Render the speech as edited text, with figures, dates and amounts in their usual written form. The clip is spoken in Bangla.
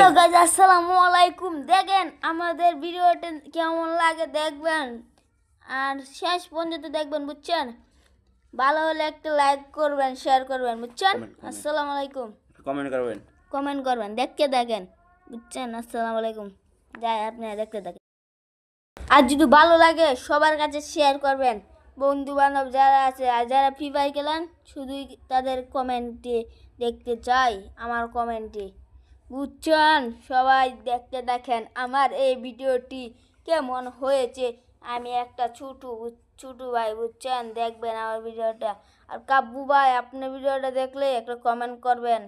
হ্যালো গাইস, আসসালামু আলাইকুম। দেখেন আমাদের ভিডিওটা কেমন লাগে দেখবেন আর শেষ পর্যন্ত দেখবেন, বুঝছেন? ভালো হলে একটা লাইক করবেন, শেয়ার করবেন, বুঝছেন? আসসালামু আলাইকুম। কমেন্ট করবেন, দেখেন, বুঝছেন? আসসালামু আলাইকুম। যাই আপনি দেখতে থাকেন। আর যদি ভালো লাগে সবার কাছে শেয়ার করবেন, বন্ধু বান্ধব যারা আছে আর যারা ফ্রি ফায়ার খেলেন শুধুই তাদের কমেন্টে দেখতে চাই, আমার কমেন্টে, বুঝছেন? সবাই দেখেন আমার এই ভিডিওটি কেমন হয়েছে। আমি একটা ছোট ভাই, বুঝছেন? দেখবেন আমার ভিডিওটা। আর কাব্বু ভাই, আপনি ভিডিওটা দেখলে একটা কমেন্ট করবেন।